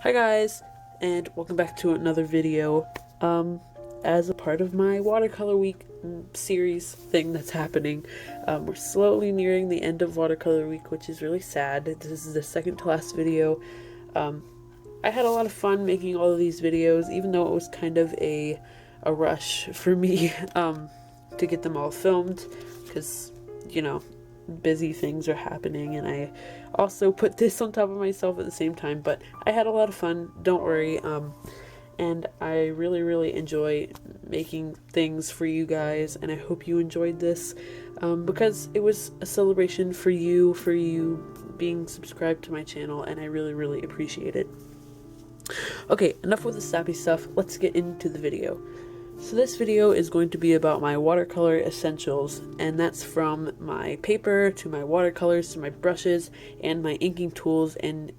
Hi guys, and welcome back to another video. As a part of my Watercolor Week series thing that's happening, we're slowly nearing the end of Watercolor Week, which is really sad. This is the second to last video. I had a lot of fun making all of these videos, even though it was kind of a rush for me to get them all filmed, because, you know, busy things are happening, and I also put this on top of myself at the same time, but I had a lot of fun, don't worry, and I really enjoy making things for you guys, and I hope you enjoyed this, because it was a celebration for you being subscribed to my channel, and I really appreciate it. Okay, enough with the sappy stuff, let's get into the video. So this video is going to be about my Watercolor Essentials, and that's from my paper to my watercolors to my brushes and my inking tools and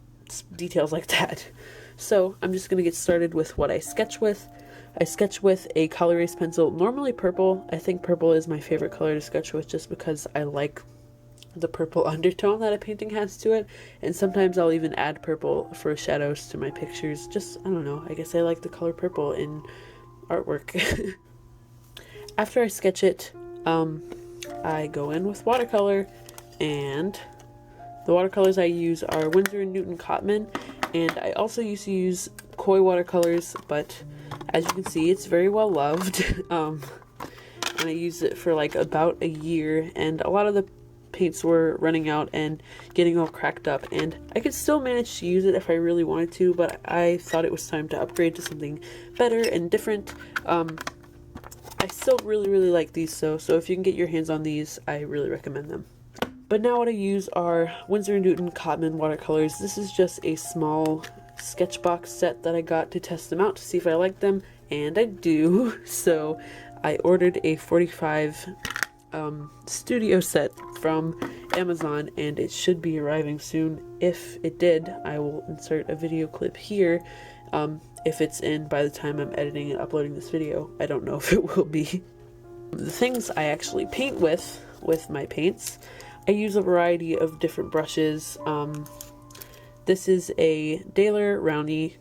details like that. So I'm just going to get started with what I sketch with. I sketch with a color erase pencil, normally purple. I think purple is my favorite color to sketch with just because I like the purple undertone that a painting has to it, and sometimes I'll even add purple for shadows to my pictures. Just, I don't know, I guess I like the color purple in artwork. After I sketch it, I go in with watercolor, and the watercolors I use are Windsor and Newton Cottman, and I also used to use Koi watercolors, but as you can see, it's very well loved. And I used it for like about a year, and a lot of the paints were running out and getting all cracked up, and I could still manage to use it if I really wanted to, but I thought it was time to upgrade to something better and different. I still really like these, so if you can get your hands on these, I really recommend them. But now what I use are Windsor & Newton Cottman watercolors. This is just a small sketch box set that I got to test them out to see if I like them, and I do. So I ordered a 45 studio set from Amazon, and it should be arriving soon. If it did, I will insert a video clip here. If it's in by the time I'm editing and uploading this video, I don't know if it will be. The things I actually paint with my paints, I use a variety of different brushes. This is a Daler Rowney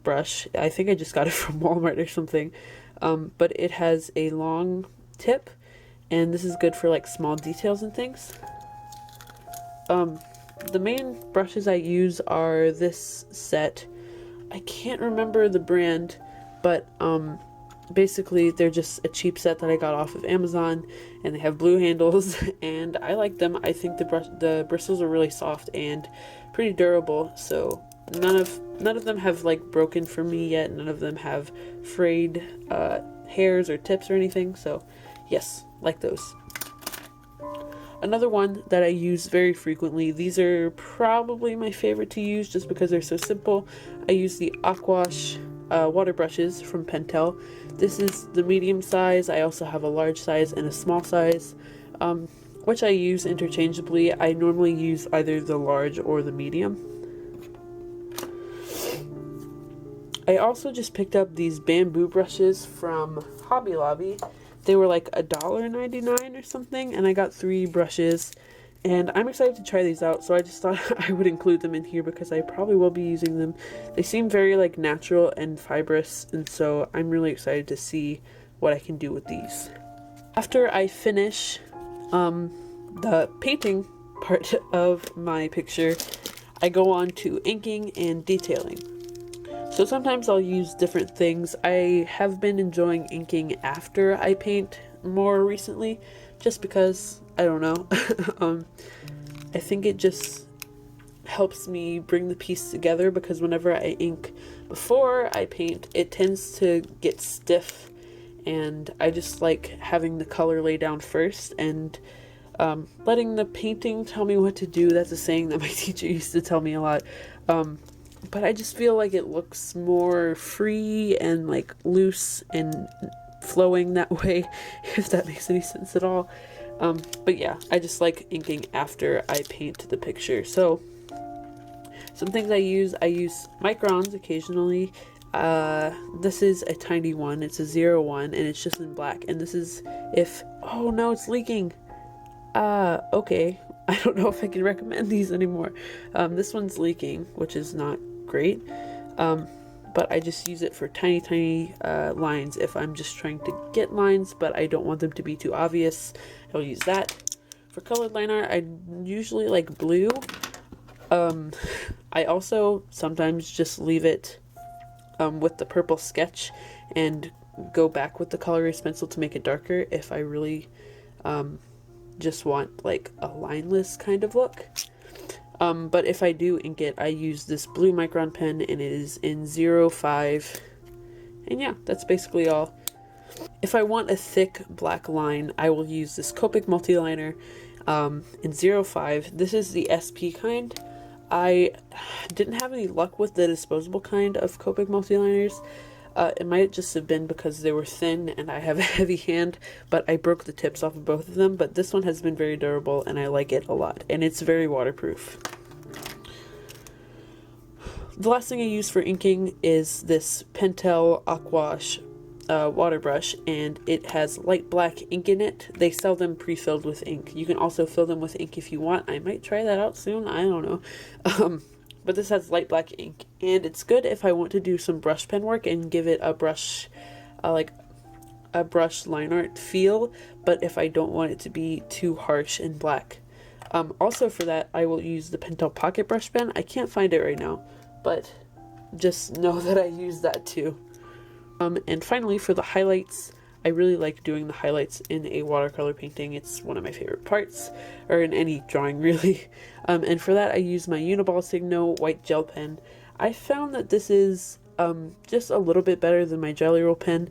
brush. I think I just got it from Walmart or something, but it has a long tip, and this is good for like small details and things. The main brushes I use are this set. I can't remember the brand, but basically they're just a cheap set that I got off of Amazon, and they have blue handles, and I like them. I think the bristles are really soft and pretty durable, so none of them have like broken for me yet. None of them have frayed hairs or tips or anything, so yes, like those. Another one that I use very frequently, these are probably my favorite to use just because they're so simple. I use the Aquash water brushes from Pentel. This is the medium size. I also have a large size and a small size, which I use interchangeably. I normally use either the large or the medium. I also just picked up these bamboo brushes from Hobby Lobby. They were like $1.99 or something, and I got 3 brushes, and I'm excited to try these out, so I just thought I would include them in here because I probably will be using them. They seem very like natural and fibrous, and so I'm really excited to see what I can do with these. After I finish the painting part of my picture, I go on to inking and detailing. So sometimes I'll use different things. I have been enjoying inking after I paint more recently, just because, I don't know, I think it just helps me bring the piece together, because whenever I ink before I paint, it tends to get stiff, and I just like having the color lay down first, and letting the painting tell me what to do. That's a saying that my teacher used to tell me a lot. But I just feel like it looks more free and like loose and flowing that way, if that makes any sense at all. But yeah, I just like inking after I paint the picture. So some things I use microns occasionally. This is a tiny one. It's a 01, and it's just in black. And this is if, oh no, it's leaking. Okay. I don't know if I can recommend these anymore. This one's leaking, which is not great. But I just use it for tiny lines if I'm just trying to get lines, but I don't want them to be too obvious. I'll use that. For colored line art, I usually like blue. I also sometimes just leave it with the purple sketch and go back with the color erase pencil to make it darker if I really just want like a lineless kind of look. But if I do ink it, I use this blue Micron pen, and it is in 05. And yeah, that's basically all. If I want a thick black line, I will use this Copic multiliner in 05. This is the SP kind. I didn't have any luck with the disposable kind of Copic multiliners. It might just have been because they were thin and I have a heavy hand, but I broke the tips off of both of them. But this one has been very durable and I like it a lot, and it's very waterproof. The last thing I use for inking is this Pentel Aquash water brush, and it has light black ink in it. They sell them pre-filled with ink. You can also fill them with ink if you want. I might try that out soon. I don't know. But this has light black ink, and it's good if I want to do some brush pen work and give it a brush, like a brush line art feel, but if I don't want it to be too harsh and black. Also for that, I will use the Pentel Pocket Brush Pen. I can't find it right now, but just know that I use that too. And finally, for the highlights, I really like doing the highlights in a watercolor painting. It's one of my favorite parts, or in any drawing really. And for that, I use my Uniball Signo white gel pen. I found that this is just a little bit better than my Jelly Roll pen.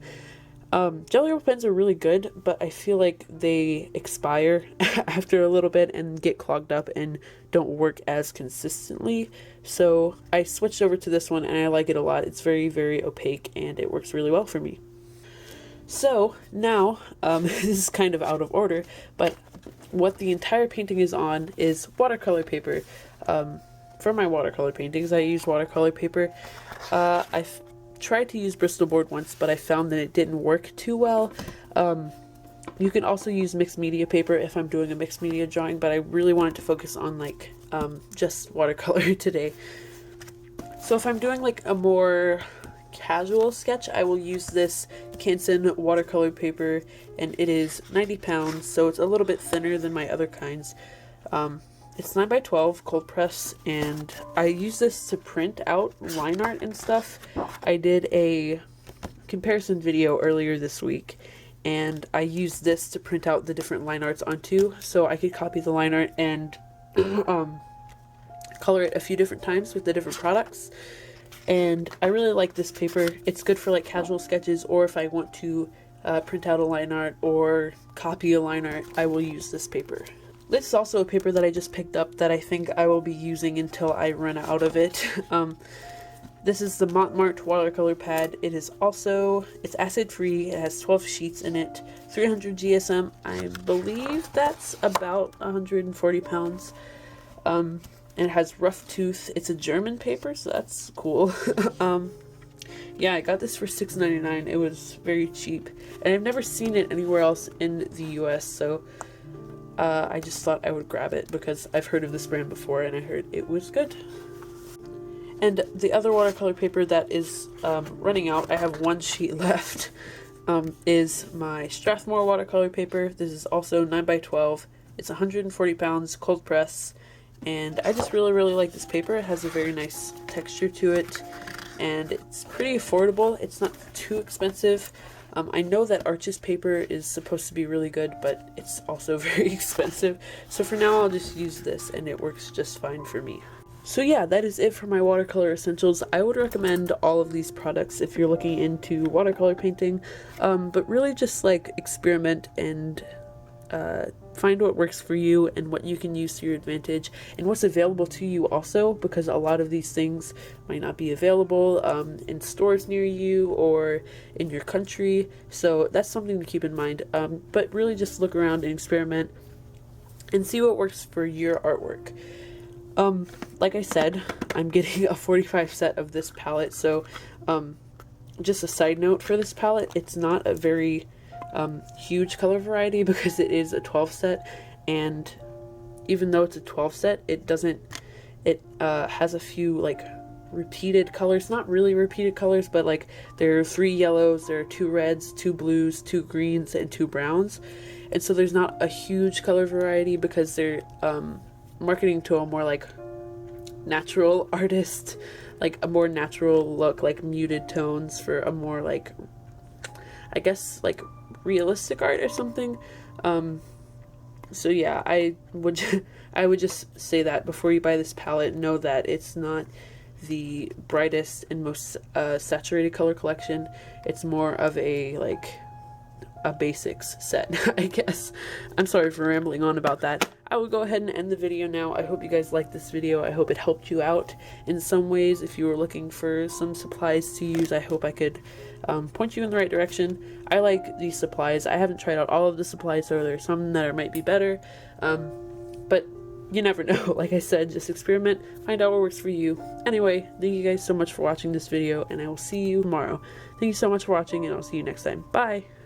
Jelly Roll pens are really good, but I feel like they expire after a little bit and get clogged up and don't work as consistently. So I switched over to this one and I like it a lot. It's very, very opaque and it works really well for me. So now, this is kind of out of order, but what the entire painting is on is watercolor paper. For my watercolor paintings, I use watercolor paper. I've tried to use Bristol board once, but I found that it didn't work too well. You can also use mixed media paper if I'm doing a mixed media drawing, but I really wanted to focus on like just watercolor today. So if I'm doing like a more casual sketch, I will use this Kinson watercolor paper, and it is 90 pounds, so it's a little bit thinner than my other kinds. It's 9x12 cold press, and I use this to print out line art and stuff. I did a comparison video earlier this week, and I used this to print out the different line arts onto, so I could copy the line art and color it a few different times with the different products. And I really like this paper. It's good for like casual sketches, or if I want to print out a line art or copy a line art, I will use this paper. This is also a paper that I just picked up that I think I will be using until I run out of it. This is the Montmartre Watercolor Pad. It is also, it's acid free, it has 12 sheets in it, 300 GSM, I believe that's about 140 pounds. And it has rough tooth. It's a German paper, so that's cool. Yeah, I got this for $6.99. It was very cheap, and I've never seen it anywhere else in the US, so I just thought I would grab it because I've heard of this brand before and I heard it was good. And the other watercolor paper that is running out, I have one sheet left, is my Strathmore watercolor paper. This is also 9x12. It's 140 pounds, cold press, and I just really, really like this paper. It has a very nice texture to it, and it's pretty affordable. It's not too expensive. I know that Arches paper is supposed to be really good, but it's also very expensive. So for now, I'll just use this, and it works just fine for me. So yeah, that is it for my watercolor essentials. I would recommend all of these products if you're looking into watercolor painting, but really just like experiment and find what works for you and what you can use to your advantage and what's available to you also, because a lot of these things might not be available in stores near you or in your country, so that's something to keep in mind. But really just look around and experiment and see what works for your artwork. Like I said, I'm getting a 45 set of this palette, so just a side note for this palette, it's not a very huge color variety because it is a 12 set, and even though it's a 12 set, it has a few like repeated colors, not really repeated colors, but like there are 3 yellows, there are 2 reds, 2 blues, 2 greens, and 2 browns. And so there's not a huge color variety because they're marketing to a more like natural artist, like a more natural look, like muted tones for a more like, I guess, like realistic art or something. So yeah, I would just say that before you buy this palette, know that it's not the brightest and most saturated color collection. It's more of a like a basics set, I guess. I'm sorry for rambling on about that. I will go ahead and end the video now. I hope you guys liked this video. I hope it helped you out in some ways. If you were looking for some supplies to use, I hope I could point you in the right direction. I like these supplies. I haven't tried out all of the supplies, so there's some that might be better. But you never know. Like I said, just experiment, find out what works for you. Anyway, thank you guys so much for watching this video, and I will see you tomorrow. Thank you so much for watching, and I'll see you next time. Bye!